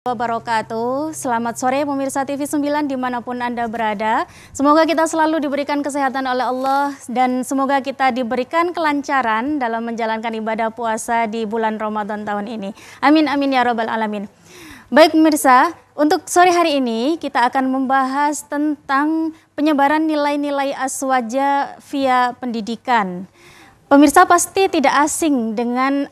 Wabarakatuh. Selamat sore pemirsa TV 9 dimanapun Anda berada. Semoga kita selalu diberikan kesehatan oleh Allah dan semoga kita diberikan kelancaran dalam menjalankan ibadah puasa di bulan Ramadan tahun ini. Amin amin ya rabbal alamin. Baik pemirsa, untuk sore hari ini kita akan membahas tentang penyebaran nilai-nilai aswaja via pendidikan. Pemirsa pasti tidak asing dengan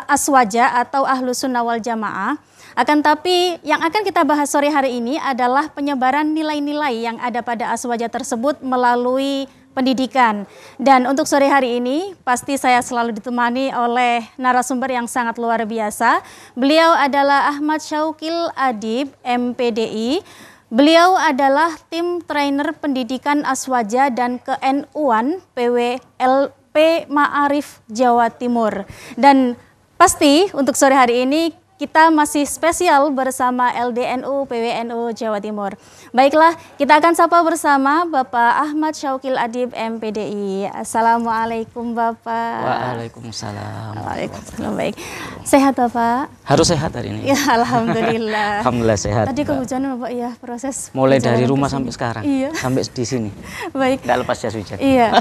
aswaja atau ahlus sunnah wal jamaah. Akan tapi yang akan kita bahas sore hari ini adalah penyebaran nilai-nilai yang ada pada aswaja tersebut melalui pendidikan. Dan untuk sore hari ini pasti saya selalu ditemani oleh narasumber yang sangat luar biasa. Beliau adalah Ahmad Syauqil Adib, MPDI. Beliau adalah tim trainer pendidikan aswaja dan ke-NU-an PWLP Ma'arif Jawa Timur. Dan pasti untuk sore hari ini kita masih spesial bersama LDNU PWNU Jawa Timur. Baiklah, kita akan sapa bersama Bapak Ahmad Syauqil Adib MPDI. Assalamualaikum Bapak. Waalaikumsalam. Waalaikumsalam. Baik. Sehat Bapak? Harus sehat hari ini. Ya, alhamdulillah. Alhamdulillah sehat. Tadi kehujanan Bapak ya, proses mulai dari rumah sampai sekarang. Iya. Sampai di sini. Baik. Nggak lepas jas hujan. Iya.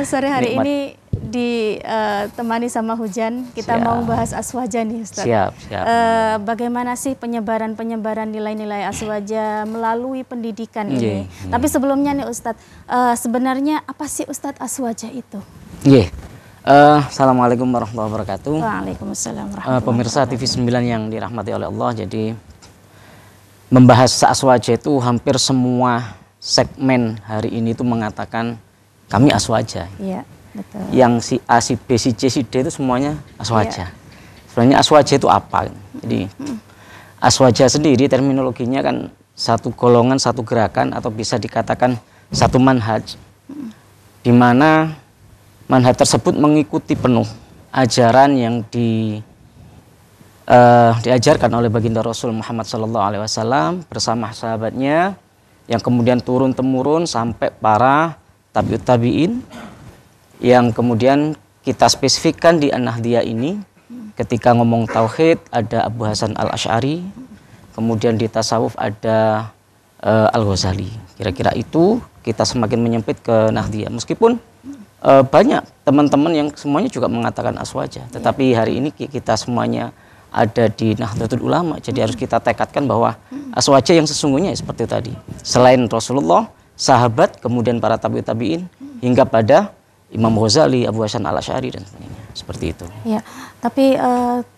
Sore hari Nikmat. ini ditemani sama hujan, kita Siap. mau bahas aswaja nih Ustaz. Siap. Bagaimana sih penyebaran nilai-nilai aswaja melalui pendidikan ini? Iya. Tapi sebelumnya nih Ustadz, sebenarnya apa sih Ustadz aswaja itu? Iya. Assalamualaikum warahmatullahi wabarakatuh. Waalaikumsalam warahmatullahi Pemirsa TV 9 yang dirahmati oleh Allah. Jadi membahas aswaja itu hampir semua segmen hari ini itu mengatakan kami aswaja. Iya, betul. Yang si A, si B, si C, si D itu semuanya aswaja. Sebenarnya aswaja itu apa? Jadi aswaja sendiri terminologinya kan satu golongan, satu gerakan atau bisa dikatakan satu manhaj. Di mana manhaj tersebut mengikuti penuh ajaran yang diajarkan oleh baginda Rasul Muhammad SAW bersama sahabatnya yang kemudian turun temurun sampai para tabi'ut tabi'in yang kemudian kita spesifikkan di An-Nahdiyah ini. Ketika ngomong tauhid ada Abu Hasan Al-Asy'ari, kemudian di tasawuf ada Al-Ghazali. Kira-kira itu kita semakin menyempit ke Nahdiyah. Meskipun banyak teman-teman yang semuanya juga mengatakan aswaja, tetapi hari ini kita semuanya ada di Nahdlatul Ulama. Jadi harus kita tekadkan bahwa aswaja yang sesungguhnya seperti tadi. Selain Rasulullah, sahabat, kemudian para tabi'ut tabi'in hingga pada Imam Ghazali, Abu Hasan Al-Asy'ari dan sebagainya. Seperti itu. Ya, tapi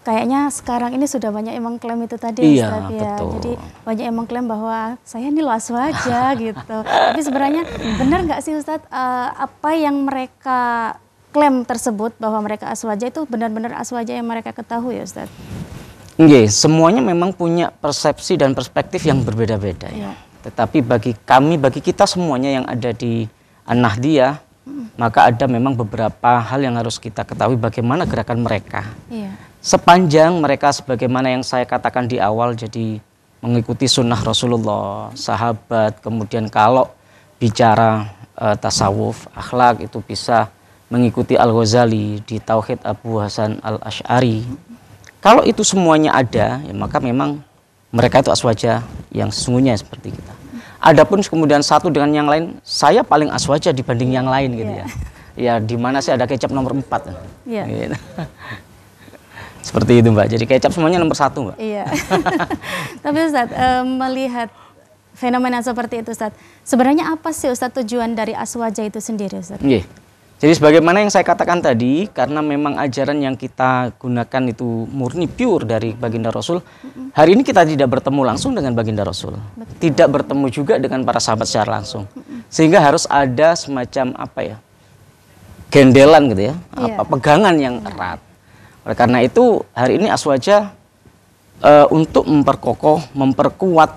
kayaknya sekarang ini sudah banyak yang mengklaim itu tadi Iya, Ustadz, ya. betul. Jadi banyak yang mengklaim bahwa saya ini loh aswaja gitu. Tapi sebenarnya benar nggak sih Ustadz, apa yang mereka klaim tersebut bahwa mereka aswaja itu benar-benar aswaja yang mereka ketahui ya Ustadz? Nggih, semuanya memang punya persepsi dan perspektif yang berbeda-beda ya. Tetapi bagi kami, bagi kita semuanya yang ada di An-Nahdiyah, maka ada memang beberapa hal yang harus kita ketahui bagaimana gerakan mereka. Iya. Sepanjang mereka sebagaimana yang saya katakan di awal, jadi mengikuti sunnah Rasulullah, sahabat, kemudian kalau bicara tasawuf, akhlak itu bisa mengikuti Al-Ghazali, di Tauhid Abu Hasan Al-Asy'ari. Kalau itu semuanya ada, ya maka memang mereka itu aswaja yang sesungguhnya seperti kita. Adapun kemudian satu dengan yang lain, saya paling aswaja dibanding yang lain gitu ya. Ya di mana sih ada kecap nomor 4. Iya. Gitu. Seperti itu Mbak. Jadi kecap semuanya nomor 1 Mbak. Iya. Tapi Ustadz, melihat fenomena seperti itu Ustadz, sebenarnya apa sih Ustadz tujuan dari aswaja itu sendiri Ustadz? Iya. Jadi sebagaimana yang saya katakan tadi, karena memang ajaran yang kita gunakan itu murni pure dari baginda Rasul. Hari ini kita tidak bertemu langsung dengan baginda Rasul. Tidak bertemu juga dengan para sahabat secara langsung. Sehingga harus ada semacam apa ya, gendelan gitu ya, pegangan yang erat. Oleh karena itu hari ini aswaja untuk memperkokoh, memperkuat,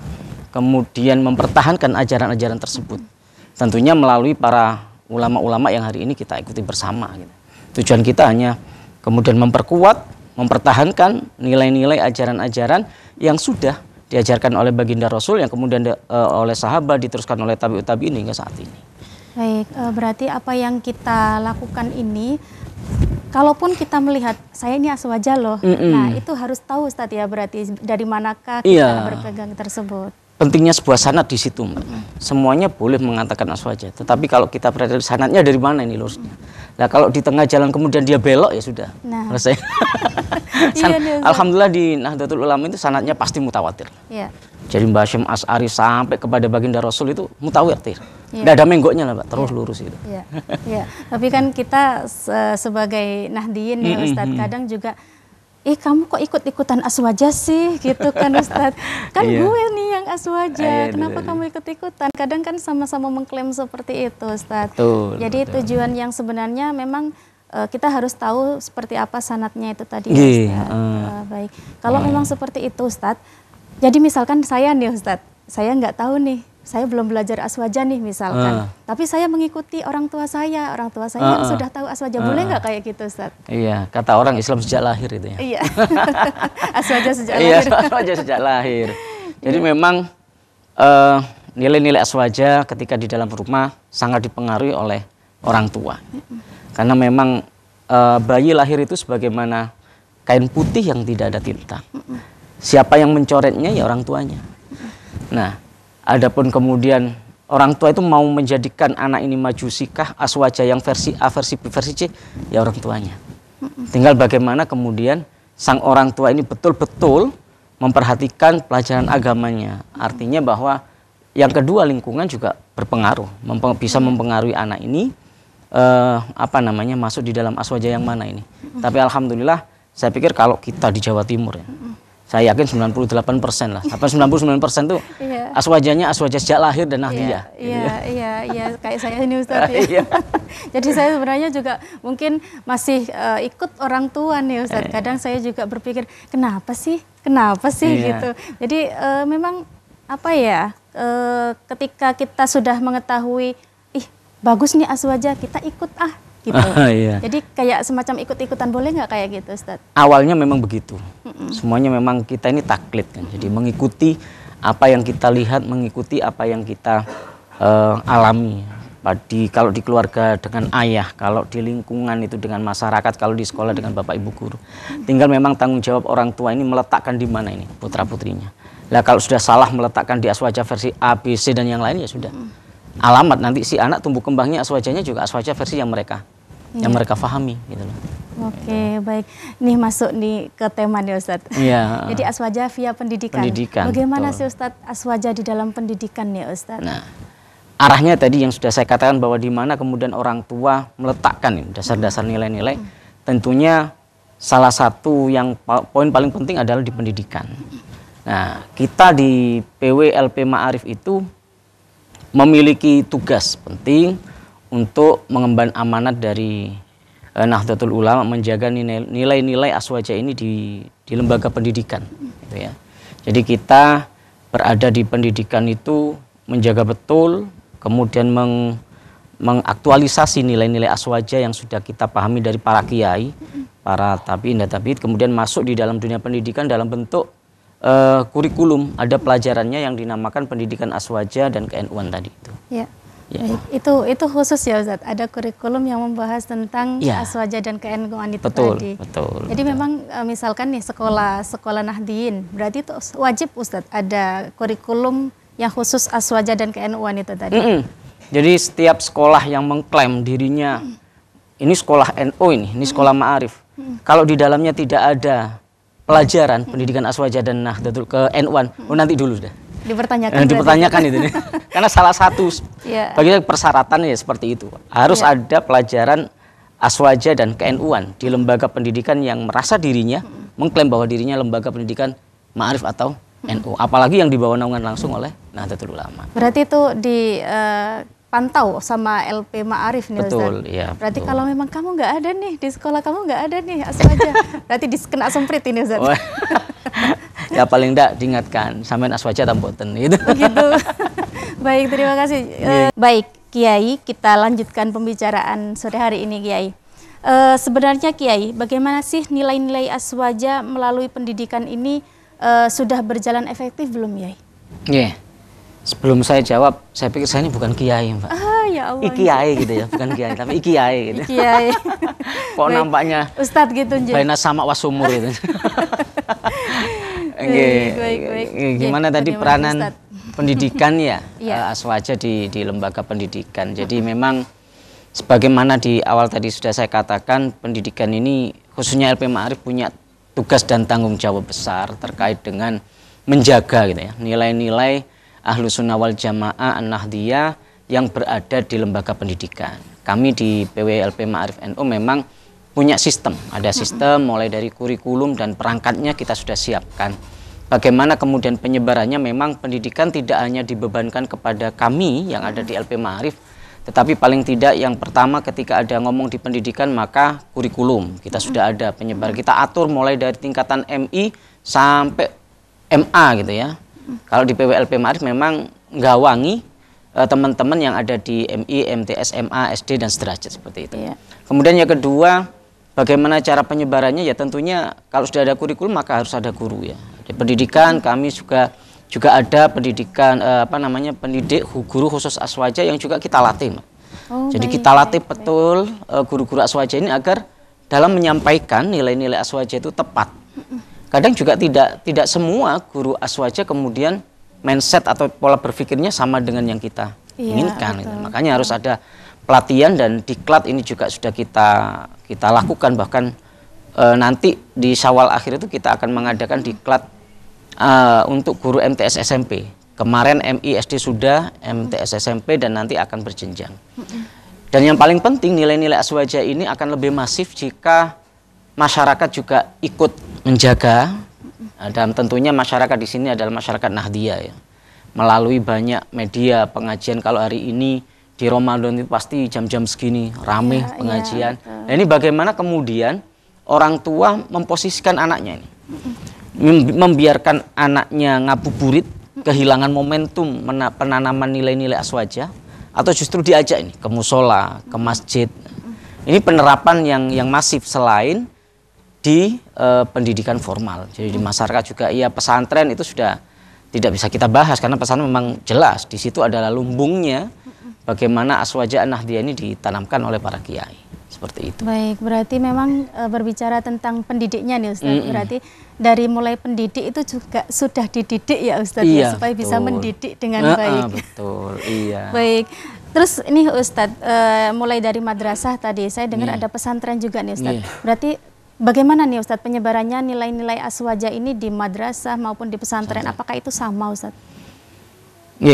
kemudian mempertahankan ajaran-ajaran tersebut. Tentunya melalui para ulama-ulama yang hari ini kita ikuti bersama. Gitu. Tujuan kita hanya kemudian memperkuat, mempertahankan nilai-nilai ajaran-ajaran yang sudah diajarkan oleh baginda Rasul, yang kemudian oleh sahabat, diteruskan oleh tabi'ut tabi'in hingga saat ini. Baik, berarti apa yang kita lakukan ini kalaupun kita melihat saya ini aswaja loh, nah itu harus tahu Ustadz ya, berarti dari manakah kita berpegang tersebut. Pentingnya sebuah sanad di situ, Mbak. Semuanya boleh mengatakan aswaja, tetapi kalau kita perhatikan sanadnya dari mana ini lurusnya. Nah, kalau di tengah jalan kemudian dia belok ya sudah selesai. Alhamdulillah di Nahdlatul Ulama itu sanadnya pasti mutawatir. Iya. Jadi Mbah Hasyim Asy'ari sampai kepada baginda Rasul itu mutawatir. Tidak ada menggoknya lah, Pak. Terus lurus itu. Iya. Iya. Tapi kan kita sebagai Nahdiyin ya Ustadz, kadang juga kamu kok ikut-ikutan aswaja sih gitu kan Ustadz. Kan gue nih yang aswaja, kenapa kamu ikut-ikutan? Kadang kan sama-sama mengklaim seperti itu Ustadz. Jadi tujuan yang sebenarnya memang kita harus tahu seperti apa sanadnya itu tadi Ustadz. Baik, kalau memang seperti itu Ustadz, jadi misalkan saya nih Ustadz, saya nggak tahu nih, saya belum belajar aswaja nih misalkan, tapi saya mengikuti orang tua saya yang sudah tahu aswaja, boleh nggak kayak gitu Ustadz? Iya, kata orang Islam sejak lahir itu ya. Iya, aswaja sejak lahir. Iya, aswaja sejak lahir. Jadi memang nilai-nilai aswaja ketika di dalam rumah sangat dipengaruhi oleh orang tua. Karena memang bayi lahir itu sebagaimana kain putih yang tidak ada tinta. Siapa yang mencoretnya ya orang tuanya. Nah, adapun kemudian orang tua itu mau menjadikan anak ini majusikah, aswaja yang versi A, versi B, versi C, ya orang tuanya. Tinggal bagaimana kemudian sang orang tua ini betul-betul memperhatikan pelajaran agamanya. Artinya bahwa yang kedua lingkungan juga berpengaruh, bisa mempengaruhi anak ini masuk di dalam aswaja yang mana ini. Tapi alhamdulillah saya pikir kalau kita di Jawa Timur ya, saya yakin 98% lah, 99% itu aswajanya aswaja sejak lahir dan nahdiyah. Iya, kayak saya ini Ustadz ya. Jadi saya sebenarnya juga mungkin masih ikut orang tua nih Ustadz. Kadang saya juga berpikir kenapa sih gitu. Jadi memang apa ya, ketika kita sudah mengetahui, bagus nih aswaja, kita ikut gitu. Jadi kayak semacam ikut-ikutan, boleh nggak kayak gitu Ustadz? Awalnya memang begitu. Semuanya memang kita ini taklid kan. Jadi mengikuti apa yang kita lihat, mengikuti apa yang kita alami. Kalau di keluarga dengan ayah, kalau di lingkungan itu dengan masyarakat, kalau di sekolah dengan bapak ibu guru. Tinggal memang tanggung jawab orang tua ini meletakkan di mana ini putra putrinya. Lah kalau sudah salah meletakkan di aswaja versi A, B, C dan yang lain ya sudah. Alamat nanti si anak tumbuh kembangnya aswajanya juga aswaja versi yang mereka pahami gitu loh. Oke, baik. Nih masuk nih ke tema nih Ustadz. Jadi aswaja via pendidikan. Bagaimana sih Ustadz aswaja di dalam pendidikan nih Ustadz? Nah, arahnya tadi yang sudah saya katakan bahwa di mana kemudian orang tua meletakkan dasar-dasar nilai-nilai, tentunya salah satu yang poin paling penting adalah di pendidikan. Nah, kita di PWLP Ma'arif itu memiliki tugas penting untuk mengemban amanat dari Nahdlatul Ulama, menjaga nilai-nilai aswaja ini di lembaga pendidikan gitu ya. Jadi kita berada di pendidikan itu menjaga betul, kemudian mengaktualisasi nilai-nilai aswaja yang sudah kita pahami dari para kiai, para tabi'in dan tabi'id, kemudian masuk di dalam dunia pendidikan dalam bentuk kurikulum. Ada pelajarannya yang dinamakan pendidikan aswaja dan ke-NU-an tadi itu. Baik. Itu khusus ya Ustadz, ada kurikulum yang membahas tentang aswaja dan ke-NU-an itu tadi. Betul. Jadi memang misalkan nih sekolah Nahdiyin, berarti itu wajib Ustadz ada kurikulum yang khusus aswaja dan ke-NU-an itu tadi. Jadi setiap sekolah yang mengklaim dirinya ini sekolah NU ini sekolah Ma'arif, kalau di dalamnya tidak ada pelajaran pendidikan aswaja dan Nahdlatul ke-NU-an, nanti dulu sudah dipertanyakan itu nih. Karena salah satu bagi persyaratan ya seperti itu, harus ada pelajaran aswaja dan ke-NU-an di lembaga pendidikan yang merasa dirinya mengklaim bahwa dirinya lembaga pendidikan Ma'arif atau NU, apalagi yang dibawa naungan langsung oleh Nahdlatul Ulama. Berarti itu dipantau sama LP Ma'arif nih Ustaz. Betul, iya. Berarti kalau memang kamu nggak ada nih di sekolah, kamu nggak ada nih aswaja, berarti kena semprit ini Ustaz. Ya paling enggak diingatkan, sampean aswaja tamboten gitu. Begitu. Baik, terima kasih. Baik, Kiai, kita lanjutkan pembicaraan sore hari ini, Kiai. Sebenarnya Kiai, bagaimana sih nilai-nilai aswaja melalui pendidikan ini sudah berjalan efektif belum, Kiai? Sebelum saya jawab, saya pikir saya ini bukan Kiai, Mbak. ya Allah. Ikiai gitu ya, bukan kiai tapi ikiai gitu. Ikiai. Kok nampaknya Ustadz gitu nje. baina sama wasumur gitu. Baik. Gimana tadi peranan pendidikan ya, Aswaja di lembaga pendidikan. Jadi memang sebagaimana di awal tadi sudah saya katakan, pendidikan ini khususnya LP Ma'arif punya tugas dan tanggung jawab besar terkait dengan menjaga gitu ya, nilai-nilai Ahlus Sunnah wal Jamaah An-Nahdiyah yang berada di lembaga pendidikan. Kami di PWLP Ma'arif NU memang punya sistem, ada sistem mulai dari kurikulum dan perangkatnya kita sudah siapkan. Bagaimana kemudian penyebarannya, memang pendidikan tidak hanya dibebankan kepada kami yang ada di LP Ma'arif, tetapi paling tidak yang pertama ketika ada ngomong di pendidikan maka kurikulum kita sudah ada penyebar, kita atur mulai dari tingkatan MI sampai MA gitu ya. Kalau di PWLP Ma'arif memang nggawangi teman-teman yang ada di MI, MTS, MA, SD dan sederajat seperti itu. Kemudian yang kedua, bagaimana cara penyebarannya, ya tentunya kalau sudah ada kurikulum maka harus ada guru ya. Di pendidikan kami juga ada pendidikan pendidik guru khusus Aswaja yang juga kita latih. Jadi kita latih betul guru-guru Aswaja ini agar dalam menyampaikan nilai-nilai Aswaja itu tepat. Kadang juga tidak semua guru Aswaja kemudian mindset atau pola berpikirnya sama dengan yang kita inginkan. Gitu. Makanya harus ada pelatihan, dan diklat ini juga sudah kita lakukan, bahkan nanti di Syawal akhir itu kita akan mengadakan diklat untuk guru MTS SMP. Kemarin MI SD sudah, MTS SMP dan nanti akan berjenjang. Dan yang paling penting, nilai-nilai Aswaja ini akan lebih masif jika masyarakat juga ikut menjaga. Dan tentunya masyarakat di sini adalah masyarakat Nahdiyah ya. Melalui banyak media pengajian, kalau hari ini di Ramadan itu pasti jam-jam segini rame pengajian. Nah, ini bagaimana kemudian orang tua memposisikan anaknya ini, membiarkan anaknya ngabuburit, kehilangan momentum penanaman nilai-nilai Aswaja, atau justru diajak ini ke musola, ke masjid. Ini penerapan yang masif selain di pendidikan formal. Jadi di masyarakat juga, ya pesantren itu sudah tidak bisa kita bahas karena pesantren memang jelas di situ adalah lumbungnya bagaimana Aswaja An-Nahdiyah ini ditanamkan oleh para kiai. Seperti itu. Baik, berarti memang berbicara tentang pendidiknya nih Ustadz. Berarti dari mulai pendidik itu juga sudah dididik ya Ustadz ya, supaya bisa mendidik dengan baik. Betul, iya. Baik. Terus ini Ustadz, mulai dari madrasah tadi saya dengar ada pesantren juga nih Ustadz. Berarti bagaimana nih Ustadz penyebarannya nilai-nilai Aswaja ini di madrasah maupun di pesantren? Apakah itu sama Ustadz?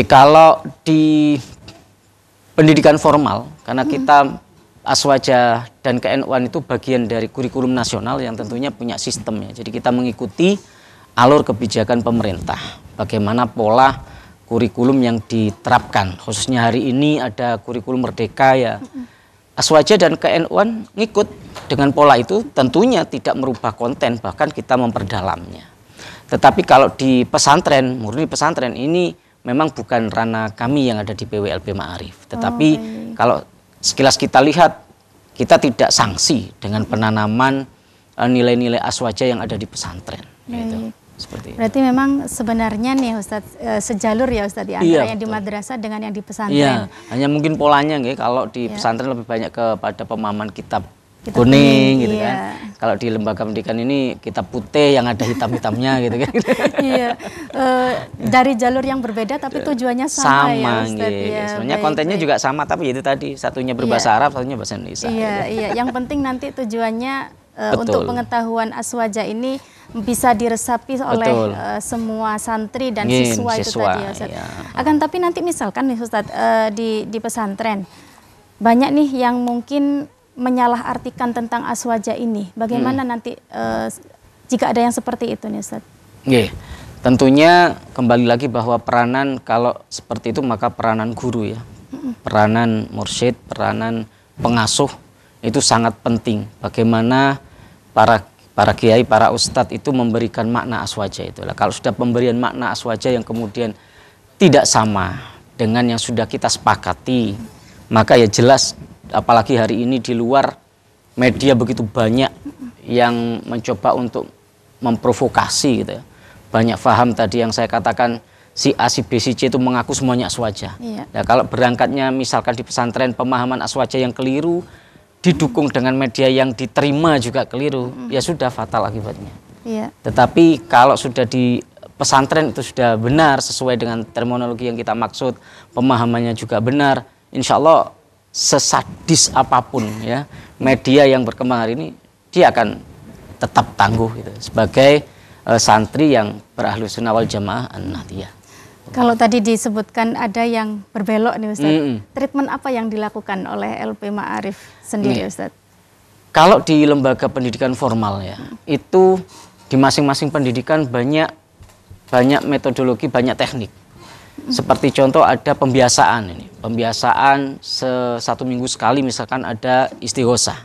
Kalau di pendidikan formal, karena kita Aswaja dan KNU-an itu bagian dari kurikulum nasional yang tentunya punya sistemnya. Jadi kita mengikuti alur kebijakan pemerintah. Bagaimana pola kurikulum yang diterapkan. Khususnya hari ini ada kurikulum Merdeka ya. Aswaja dan KNU-an ngikut dengan pola itu, tentunya tidak merubah konten, bahkan kita memperdalamnya. Tetapi kalau di pesantren, murni pesantren ini memang bukan ranah kami yang ada di PWLP Ma'arif. Tetapi kalau sekilas kita lihat, kita tidak sanksi dengan penanaman nilai-nilai Aswaja yang ada di pesantren. Gitu. Seperti berarti itu. Memang sebenarnya nih Ustadz, sejalur ya Ustadz ya, antara yang di madrasah dengan yang di pesantren. Hanya mungkin polanya kalau di pesantren lebih banyak kepada pemahaman kitab kuning gitu kan. Kalau di lembaga pendidikan ini kitab putih yang ada hitam-hitamnya gitu kan. Dari jalur yang berbeda tapi tujuannya sama ya Ustadz. Sebenarnya kontennya juga sama, tapi itu tadi satunya berbahasa Arab, satunya bahasa Indonesia. Yang penting nanti tujuannya untuk pengetahuan Aswaja ini bisa diresapi oleh semua santri dan siswa itu tadi ya Ustadz. Akan tapi nanti misalkan nih Ustadz, di pesantren banyak nih yang mungkin menyalahartikan tentang Aswaja ini. Bagaimana nanti jika ada yang seperti itu nih Ustadz? Tentunya kembali lagi bahwa peranan kalau seperti itu maka peranan guru ya. Peranan mursyid, peranan pengasuh itu sangat penting. Bagaimana para kiai, para ustadz itu memberikan makna Aswaja itu. Kalau sudah pemberian makna Aswaja yang kemudian tidak sama dengan yang sudah kita sepakati, maka ya jelas, apalagi hari ini di luar media begitu banyak yang mencoba untuk memprovokasi gitu ya. Banyak faham tadi yang saya katakan, si A, si B, si C itu mengaku semuanya aswaja. Nah, kalau berangkatnya misalkan di pesantren pemahaman aswaja yang keliru, didukung dengan media yang diterima juga keliru, ya sudah fatal akibatnya. Tetapi kalau sudah di pesantren itu sudah benar sesuai dengan terminologi yang kita maksud, pemahamannya juga benar, insya Allah sesadis apapun ya media yang berkembang hari ini, dia akan tetap tangguh gitu, sebagai santri yang berahlus sunnah wal jamaah an-nahdiyah. Kalau tadi disebutkan ada yang berbelok nih Ustaz, treatment apa yang dilakukan oleh LP Ma'arif sendiri Ustaz? Kalau di lembaga pendidikan formal ya, itu di masing-masing pendidikan banyak metodologi, banyak teknik. Seperti contoh ada pembiasaan ini, pembiasaan satu minggu sekali misalkan ada istighosah,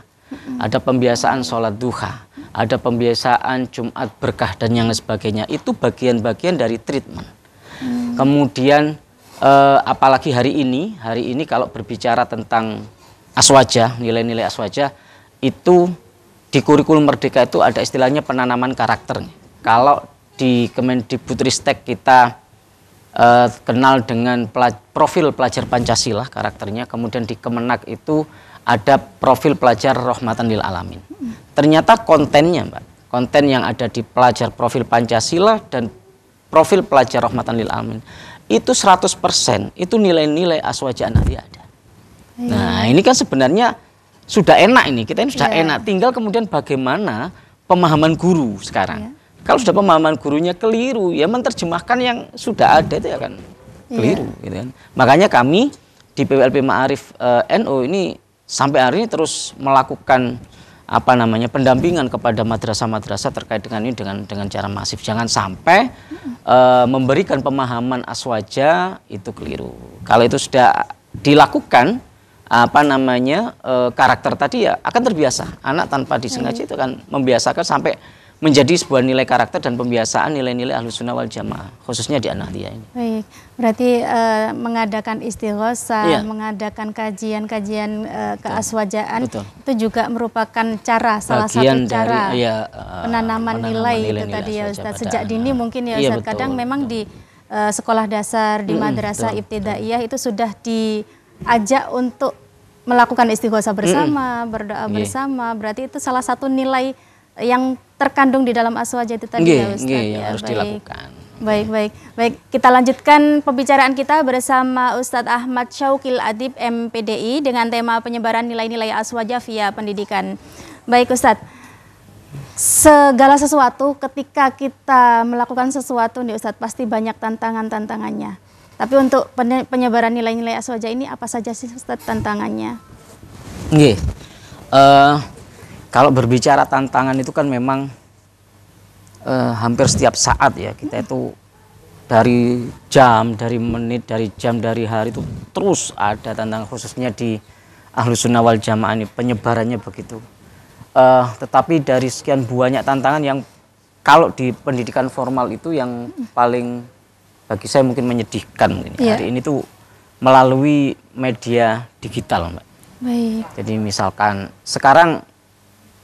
ada pembiasaan sholat duha, ada pembiasaan Jumat berkah dan yang sebagainya. Itu bagian-bagian dari treatment. Kemudian apalagi hari ini kalau berbicara tentang aswaja, nilai-nilai aswaja, itu di kurikulum Merdeka itu ada istilahnya penanaman karakter. Kalau di Kemendikbudristek kita kenal dengan profil pelajar Pancasila karakternya, kemudian di Kemenak itu ada profil pelajar rahmatan lil alamin. Ternyata kontennya Mbak, konten yang ada di pelajar profil Pancasila dan profil pelajar rahmatan lil alamin itu 100% itu nilai-nilai aswaja an-nahdiyah ada. Nah, ini kan sebenarnya sudah enak ini, kita ini sudah enak, tinggal kemudian bagaimana pemahaman guru sekarang. Kalau sudah pemahaman gurunya keliru, ya menerjemahkan yang sudah ada itu akan keliru gitu kan. Makanya kami di PWLP Ma'arif NU ini sampai hari ini terus melakukan pendampingan kepada madrasah-madrasah terkait dengan ini dengan cara masif. Jangan sampai memberikan pemahaman aswaja itu keliru. Kalau itu sudah dilakukan karakter tadi ya akan terbiasa. Anak tanpa disengaja itu akan membiasakan sampai menjadi sebuah nilai karakter dan pembiasaan nilai-nilai Ahlus Sunnah wal Jamaah, khususnya di an-nahdiyah ini. Baik, berarti mengadakan istighosah, mengadakan kajian-kajian keaswajaan, itu juga merupakan salah satu cara penanaman nilai itu tadi ya Ustaz. Sejak dini mungkin ya Ustaz, kadang memang di sekolah dasar, di madrasah ibtidaiyah itu sudah diajak untuk melakukan istighosah bersama, berdoa bersama, berarti itu salah satu nilai yang terkandung di dalam aswaja itu tadi ya Ustaz. Harus dilakukan. Baik. Kita lanjutkan pembicaraan kita bersama Ustadz Ahmad Syauqil Adib MPDI dengan tema penyebaran nilai-nilai aswaja via pendidikan. Baik Ustadz, segala sesuatu ketika kita melakukan sesuatu nih Ustadz pasti banyak tantangannya. Tapi untuk penyebaran nilai-nilai aswaja ini apa saja sih Ustadz tantangannya? Kalau berbicara tantangan itu kan memang hampir setiap saat ya kita itu dari jam, dari menit, dari jam, dari hari itu terus ada tantangan, khususnya di Ahlus Sunnah wal Jamaah ini penyebarannya begitu. Tetapi dari sekian banyak tantangan yang kalau di pendidikan formal itu yang paling bagi saya mungkin menyedihkan hari ini tuh melalui media digital Mbak. Baik. Jadi misalkan sekarang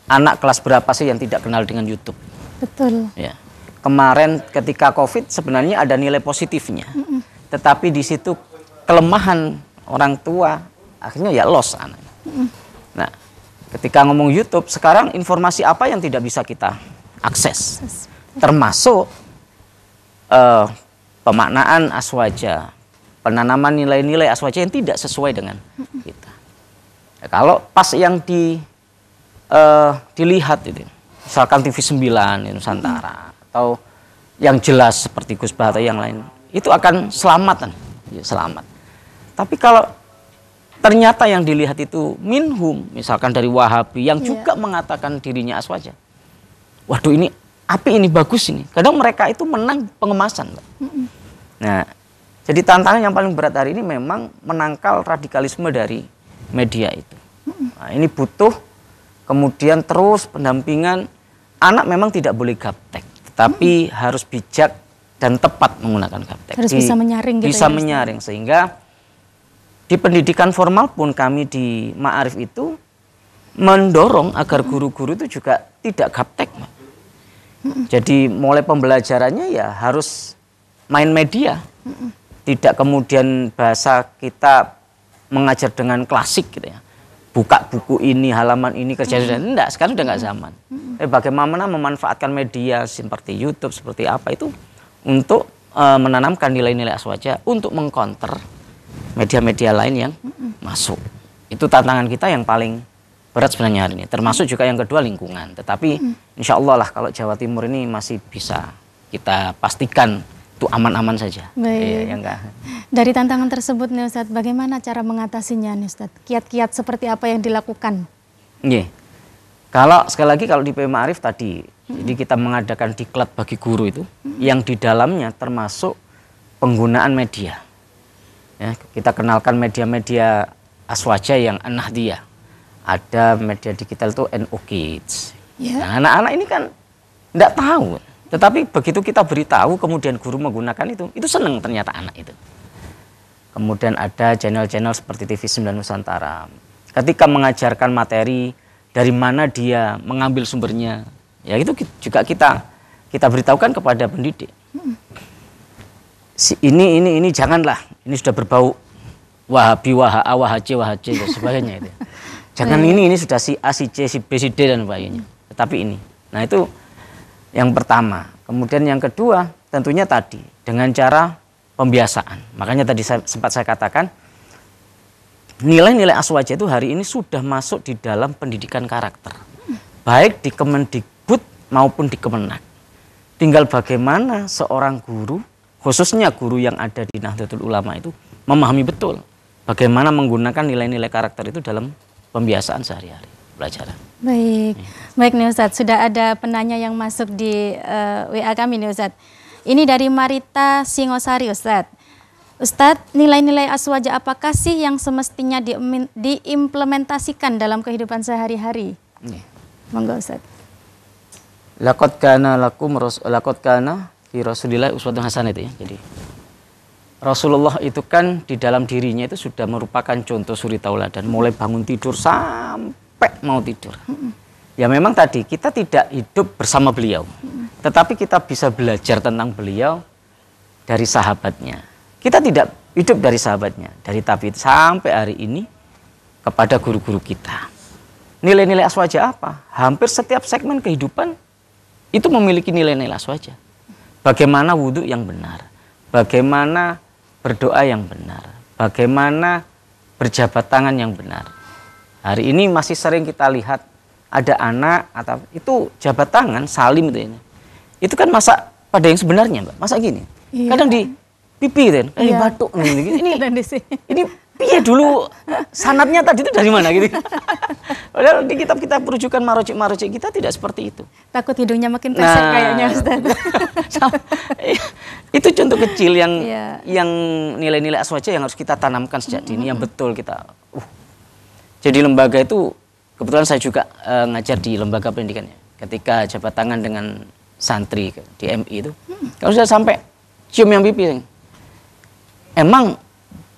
anak kelas berapa sih yang tidak kenal dengan YouTube? Betul. Ya. Kemarin ketika COVID sebenarnya ada nilai positifnya, tetapi di situ kelemahan orang tua akhirnya ya loss anak. Nah, ketika ngomong YouTube sekarang informasi apa yang tidak bisa kita akses, termasuk pemaknaan aswaja, penanaman nilai-nilai aswaja yang tidak sesuai dengan kita. Ya, kalau pas yang dilihat itu, misalkan TV 9 Nusantara atau yang jelas seperti Gus Bah atau yang lain, itu akan selamat. Tapi kalau ternyata yang dilihat itu minhum, misalkan dari Wahabi yang juga mengatakan dirinya aswaja, waduh ini api, ini bagus ini. Kadang mereka itu menang pengemasan. Nah, jadi tantangan yang paling berat hari ini memang menangkal radikalisme dari media itu. Nah, ini butuh kemudian terus pendampingan. Anak memang tidak boleh gaptek, tapi harus bijak dan tepat menggunakan gaptek. Harus bisa menyaring gitu. Bisa menyaring, sehingga di pendidikan formal pun kami di Ma'arif itu mendorong agar guru-guru itu juga tidak gaptek. Jadi mulai pembelajarannya ya harus main media. Tidak kemudian bahasa kita mengajar dengan klasik gitu ya. Buka buku ini, halaman ini, kerja sudah. Enggak, sekarang sudah enggak zaman. Bagaimana memanfaatkan media seperti YouTube, seperti apa itu untuk menanamkan nilai-nilai aswaja untuk mengcounter media-media lain yang masuk. Itu tantangan kita yang paling berat sebenarnya hari ini. Termasuk juga yang kedua lingkungan. Tetapi insya Allah lah kalau Jawa Timur ini masih bisa kita pastikan itu aman-aman saja. Baik. Iya, ya enggak. Dari tantangan tersebut nih Ustadz, bagaimana cara mengatasinya nih Ustadz? Kiat-kiat seperti apa yang dilakukan? Iya. Kalau sekali lagi kalau di PM Ma'arif tadi, jadi kita mengadakan diklat bagi guru itu, yang di dalamnya termasuk penggunaan media. Ya, kita kenalkan media-media aswaja yang An-Nahdiyah. Ada media digital itu NU Kids. Yeah. Nah, anak-anak ini kan enggak tahu. Tetapi begitu kita beritahu, kemudian guru menggunakan itu senang ternyata anak itu. Kemudian ada channel-channel seperti TV9 Nusantara. Ketika mengajarkan materi, dari mana dia mengambil sumbernya, ya itu juga kita beritahukan kepada pendidik. Ini janganlah, ini sudah berbau Wahabi, WHC dan sebagainya itu. Jangan ini sudah si A, si C, si B, si D dan sebagainya. Tetapi ini, nah itu yang pertama. Kemudian yang kedua tentunya tadi dengan cara pembiasaan. Makanya tadi sempat saya katakan nilai-nilai aswaja itu hari ini sudah masuk di dalam pendidikan karakter. Baik di Kemendikbud maupun di Kemenak. Tinggal bagaimana seorang guru, khususnya guru yang ada di Nahdlatul Ulama itu memahami betul bagaimana menggunakan nilai-nilai karakter itu dalam pembiasaan sehari-hari pelajaran. Baik, baik nih Ustadz, sudah ada penanya yang masuk di WA kami nih Ustadz. Ini dari Marita Singosari Ustadz. Ustadz, nilai-nilai aswaja apakah sih yang semestinya diimplementasikan dalam kehidupan sehari-hari? Monggo Ustadz. Laqad kana fi Rasulillah uswatun hasanah itu ya. Jadi Rasulullah itu kan di dalam dirinya itu sudah merupakan contoh suri tauladan mulai bangun tidur sampai mau tidur. Ya memang tadi kita tidak hidup bersama beliau. Tetapi kita bisa belajar tentang beliau dari sahabatnya. Kita tidak hidup dari sahabatnya, dari tabi'in sampai hari ini kepada guru-guru kita. Nilai-nilai aswaja apa? Hampir setiap segmen kehidupan itu memiliki nilai-nilai aswaja. Bagaimana wudhu yang benar, bagaimana berdoa yang benar, bagaimana berjabat tangan yang benar. Hari ini masih sering kita lihat ada anak atau itu jabat tangan salim itu ya. Itu kan masa pada yang sebenarnya, Mbak. Masa gini. Iya. Kadang di pipi kan, di batuk ini piye dulu sanatnya tadi itu dari mana gitu. Padahal di kitab-kitab rujukan marojik kita tidak seperti itu. Takut hidungnya makin pesek kayaknya Ustaz. Itu contoh kecil yang nilai-nilai aswaja yang harus kita tanamkan sejak dini yang betul kita. Jadi lembaga itu kebetulan saya juga ngajar di lembaga pendidikannya. Ketika jabat tangan dengan santri di MI itu, kalau sudah sampai cium yang pipi, emang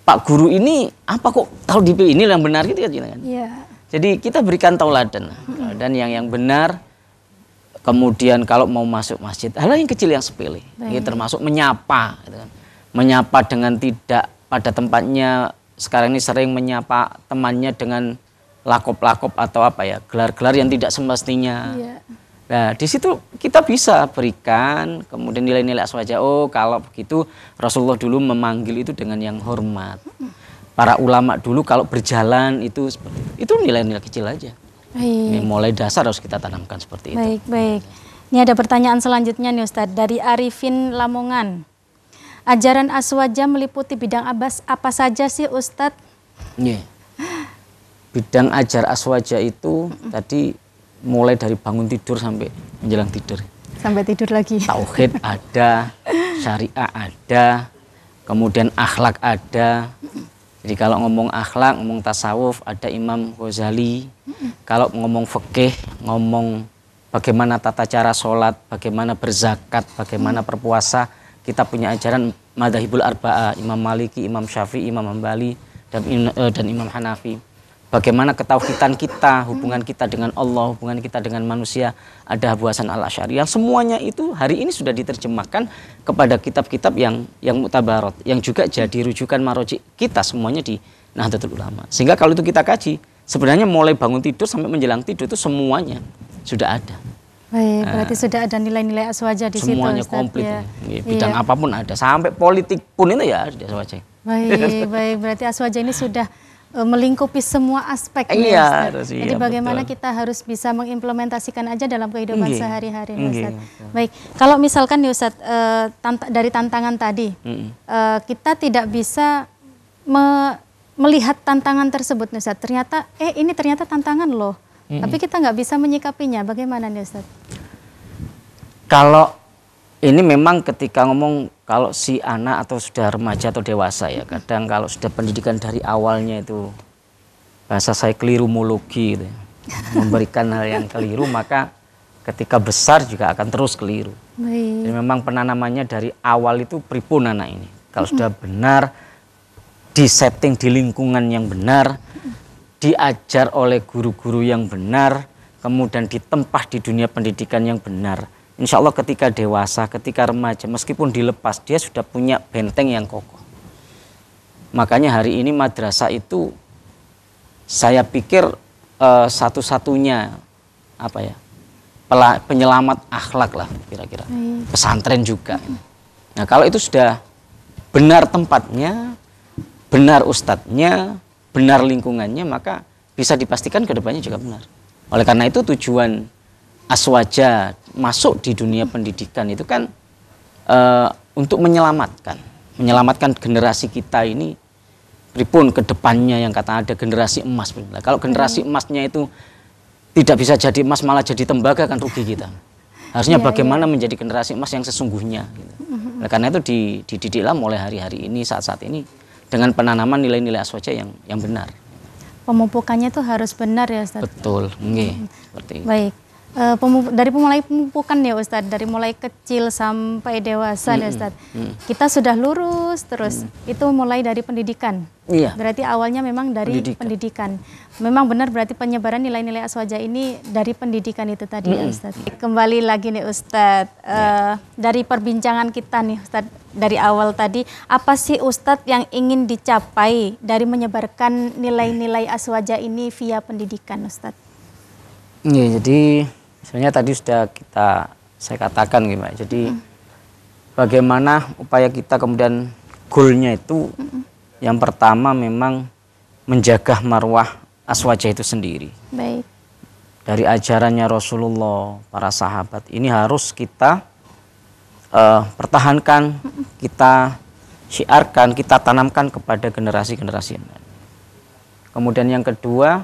Pak Guru ini apa kok tahu di pipi ini yang benar gitu kan? Yeah. Jadi kita berikan tauladan dan yang benar. Kemudian kalau mau masuk masjid, hal yang kecil yang sepele, ya, termasuk menyapa, gitu kan. Menyapa dengan tidak pada tempatnya. Sekarang ini sering menyapa temannya dengan lakop-lakop atau apa ya, gelar-gelar yang tidak semestinya. Yeah. Nah, di situ kita bisa berikan kemudian nilai-nilai aswaja. Oh, kalau begitu Rasulullah dulu memanggil itu dengan yang hormat. Para ulama dulu kalau berjalan itu seperti itu nilai-nilai kecil aja. Ini mulai dasar harus kita tanamkan seperti itu. Baik. Ini ada pertanyaan selanjutnya nih Ustadz dari Arifin Lamongan. Ajaran aswaja meliputi bidang apa saja sih Ustadz? Yeah. Bidang ajar aswaja itu tadi mulai dari bangun tidur sampai menjelang tidur. Sampai tidur lagi. Tauhid ada, syariah ada, kemudian akhlak ada. Jadi kalau ngomong akhlak, ngomong tasawuf, ada Imam Ghazali. Kalau ngomong fikih, ngomong bagaimana tata cara sholat, bagaimana berzakat, bagaimana berpuasa, kita punya ajaran Madzhabul Arba'ah, Imam Maliki, Imam Syafi'i, Imam Hambali, dan Imam Hanafi. bagaimana ketauhidan kita, hubungan kita dengan Allah, hubungan kita dengan manusia, ada Abu Hasan Al-Asy'ari. Yang semuanya itu hari ini sudah diterjemahkan kepada kitab-kitab yang mutabarat, yang juga jadi rujukan maroji kita semuanya di Nahdlatul Ulama. Sehingga kalau itu kita kaji, sebenarnya mulai bangun tidur sampai menjelang tidur itu semuanya sudah ada. Baik, berarti sudah ada nilai-nilai aswaja di situ. Semuanya komplit, ya. Bidang apapun ada, sampai politik pun itu ya ada aswaja. Baik, berarti aswaja ini sudah melingkupi semua aspek. Iya, jadi bagaimana kita harus bisa mengimplementasikan aja dalam kehidupan sehari-hari, Ustaz. Baik, kalau misalkan nih Ustaz, dari tantangan tadi, kita tidak bisa melihat tantangan tersebut, Ustaz. Ternyata, ini ternyata tantangan loh. Tapi kita nggak bisa menyikapinya. Bagaimana nih Ustaz? Kalau ini memang ketika ngomong kalau si anak atau sudah remaja atau dewasa ya, kadang kalau sudah pendidikan dari awalnya itu bahasa saya kelirumologi gitu, memberikan hal yang keliru, maka ketika besar juga akan terus keliru. Jadi memang penanamannya dari awal itu pripun anak ini. Kalau sudah benar disetting di lingkungan yang benar, diajar oleh guru-guru yang benar, kemudian ditempa di dunia pendidikan yang benar. Insya Allah ketika dewasa, ketika remaja, meskipun dilepas, dia sudah punya benteng yang kokoh. Makanya hari ini madrasah itu, saya pikir satu-satunya penyelamat akhlak lah kira-kira. Pesantren juga. Nah kalau itu sudah benar tempatnya, benar ustadznya, benar lingkungannya, maka bisa dipastikan ke depannya juga benar. Oleh karena itu tujuan aswaja masuk di dunia pendidikan itu kan untuk menyelamatkan generasi kita ini pripun ke depannya, yang kata ada generasi emas. Kalau generasi emasnya itu tidak bisa jadi emas malah jadi tembaga, kan rugi kita. Harusnya bagaimana menjadi generasi emas yang sesungguhnya gitu. Oleh karena itu dididiklah mulai hari-hari ini, saat-saat ini, dengan penanaman nilai-nilai aswaja yang benar. Pemupukannya itu harus benar ya Ustaz? Betul, seperti itu. Baik, dari mulai pemupukan ya Ustaz, dari mulai kecil sampai dewasa ya Ustaz, kita sudah lurus terus, itu mulai dari pendidikan. Iya. Berarti awalnya memang dari pendidikan. Memang benar berarti penyebaran nilai-nilai aswaja ini dari pendidikan itu tadi ya Ustaz. Kembali lagi nih Ustaz, dari perbincangan kita nih Ustaz, dari awal tadi, apa sih Ustadz yang ingin dicapai dari menyebarkan nilai-nilai aswaja ini via pendidikan Ustadz? Iya, jadi sebenarnya tadi sudah saya katakan gimana. Jadi bagaimana upaya kita kemudian goalnya itu, yang pertama memang menjaga marwah aswaja itu sendiri. Baik. Dari ajarannya Rasulullah, para sahabat, ini harus kita pertahankan, kita syiarkan, kita tanamkan kepada generasi-generasi yang lain. Kemudian yang kedua,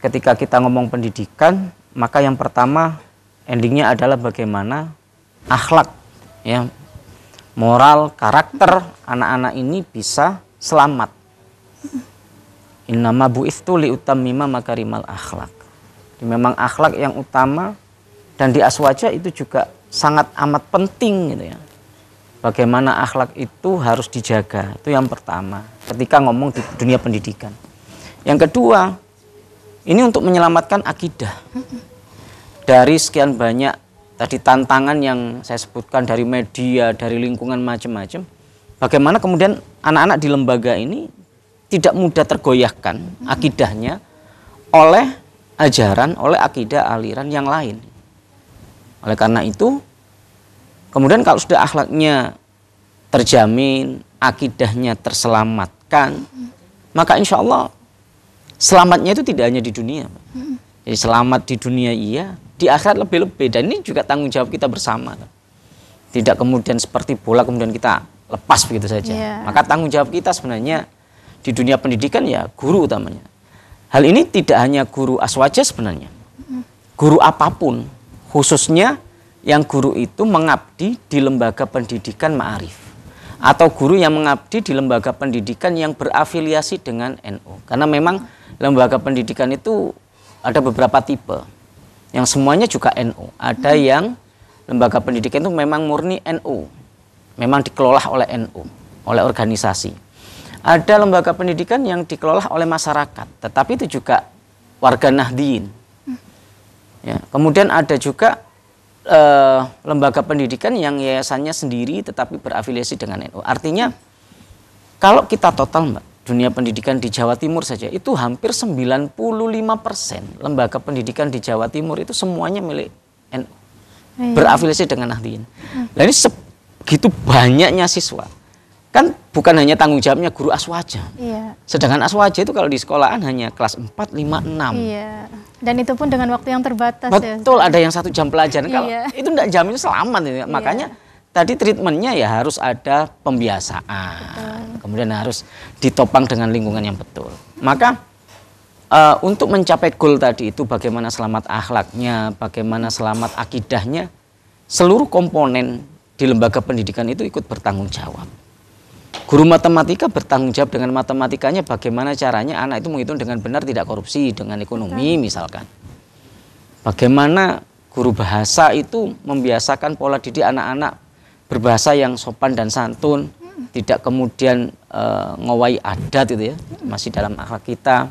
ketika kita ngomong pendidikan, maka yang pertama endingnya adalah bagaimana akhlak, ya, moral, karakter anak-anak ini bisa selamat. Innama bu'itsu liutammima makarimal akhlak. Memang akhlak yang utama, dan di aswaja itu juga sangat amat penting gitu ya. Bagaimana akhlak itu harus dijaga, itu yang pertama ketika ngomong di dunia pendidikan. Yang kedua, ini untuk menyelamatkan akidah. Dari sekian banyak tadi tantangan yang saya sebutkan, dari media, dari lingkungan macam-macam, bagaimana kemudian anak-anak di lembaga ini tidak mudah tergoyahkan akidahnya oleh ajaran, oleh akidah aliran yang lain. Oleh karena itu, kemudian kalau sudah akhlaknya terjamin, akidahnya terselamatkan, maka insya Allah selamatnya itu tidak hanya di dunia. Jadi selamat di dunia iya, di akhirat lebih-lebih. Dan ini juga tanggung jawab kita bersama. Tidak kemudian seperti bola kemudian kita lepas begitu saja. Maka tanggung jawab kita sebenarnya di dunia pendidikan ya guru utamanya. Hal ini tidak hanya guru aswaja sebenarnya. Guru apapun, khususnya yang guru itu mengabdi di lembaga pendidikan ma'arif, atau guru yang mengabdi di lembaga pendidikan yang berafiliasi dengan NU. Karena memang lembaga pendidikan itu ada beberapa tipe, yang semuanya juga NU. Ada yang lembaga pendidikan itu memang murni NU, memang dikelola oleh NU, oleh organisasi. Ada lembaga pendidikan yang dikelola oleh masyarakat, tetapi itu juga warga Nahdliyin. Ya, kemudian ada juga lembaga pendidikan yang yayasannya sendiri tetapi berafiliasi dengan NU. Artinya kalau kita total Mbak, dunia pendidikan di Jawa Timur saja itu hampir 95% lembaga pendidikan di Jawa Timur itu semuanya milik NU. Berafiliasi dengan Nahdliyin. Nah ini segitu banyaknya siswa. Kan bukan hanya tanggung jawabnya guru aswaja. Iya. Sedangkan aswaja itu kalau di sekolahan hanya kelas 4, 5, 6. Iya. Dan itu pun dengan waktu yang terbatas. Betul, ada yang 1 jam pelajaran. Kalau itu tidak jamin selamat. Ya. Makanya tadi treatmentnya ya harus ada pembiasaan. Kemudian harus ditopang dengan lingkungan yang betul. Maka untuk mencapai goal tadi itu bagaimana selamat akhlaknya, bagaimana selamat akidahnya, seluruh komponen di lembaga pendidikan itu ikut bertanggung jawab. Guru matematika bertanggung jawab dengan matematikanya bagaimana caranya anak itu menghitung dengan benar, tidak korupsi, dengan ekonomi misalkan. Bagaimana guru bahasa itu membiasakan pola didik anak-anak berbahasa yang sopan dan santun, tidak kemudian ngowai adat itu ya, masih dalam akhlak kita.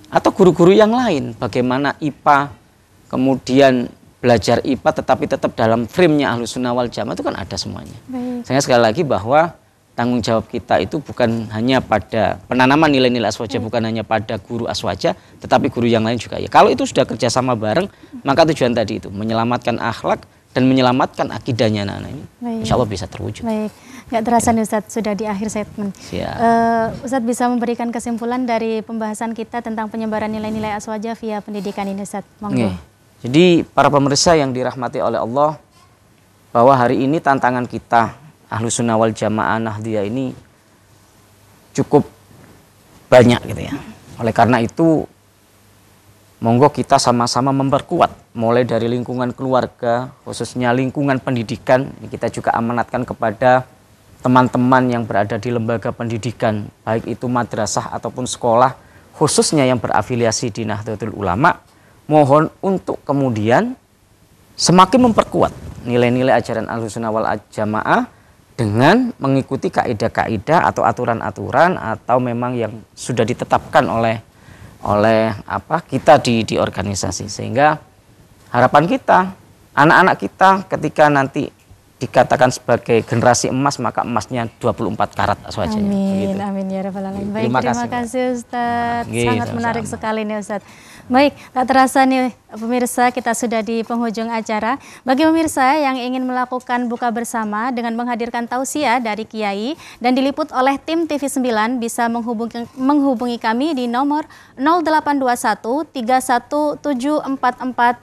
Atau guru-guru yang lain, bagaimana IPA, kemudian belajar IPA tetapi tetap dalam frame-nya Ahlussunnah wal Jamaah, itu kan ada semuanya. Sehingga sekali lagi bahwa tanggung jawab kita itu bukan hanya pada penanaman nilai-nilai aswaja, bukan hanya pada guru aswaja, tetapi guru yang lain juga ya. Kalau itu sudah kerjasama bareng, maka tujuan tadi itu menyelamatkan akhlak dan menyelamatkan akidahnya anak-anak ini, insya Allah bisa terwujud. Baik, nggak terasa nih Ustadz, sudah di akhir segmen. Ustadz bisa memberikan kesimpulan dari pembahasan kita tentang penyebaran nilai-nilai aswaja via pendidikan ini, Ustadz. Monggo. Jadi para pemirsa yang dirahmati oleh Allah, bahwa hari ini tantangan kita Ahlussunnah wal Jamaah Nahdliyah ini cukup banyak gitu ya. Oleh karena itu monggo kita sama-sama memperkuat mulai dari lingkungan keluarga, khususnya lingkungan pendidikan. Kita juga amanatkan kepada teman-teman yang berada di lembaga pendidikan, baik itu madrasah ataupun sekolah, khususnya yang berafiliasi di Nahdlatul Ulama, mohon untuk kemudian semakin memperkuat nilai-nilai ajaran Ahlussunnah wal Jamaah dengan mengikuti kaidah-kaidah atau aturan-aturan atau memang yang sudah ditetapkan oleh kita di organisasi. Sehingga harapan kita, anak-anak kita ketika nanti dikatakan sebagai generasi emas, maka emasnya 24 karat aswajanya. Amin, begitu. Amin ya rabbal alamin. Baik, terima kasih Ustadz. Sangat menarik sekali nih Ustadz. Baik, tak terasa nih pemirsa, kita sudah di penghujung acara. Bagi pemirsa yang ingin melakukan buka bersama dengan menghadirkan tausiah dari Kiai dan diliput oleh tim TV9, bisa menghubungi kami di nomor 0821 31744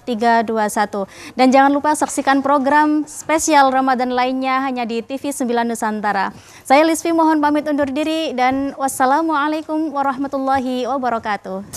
321. Dan jangan lupa saksikan program spesial Ramadan lainnya hanya di TV9 Nusantara. Saya Lisfi mohon pamit undur diri dan wassalamualaikum warahmatullahi wabarakatuh.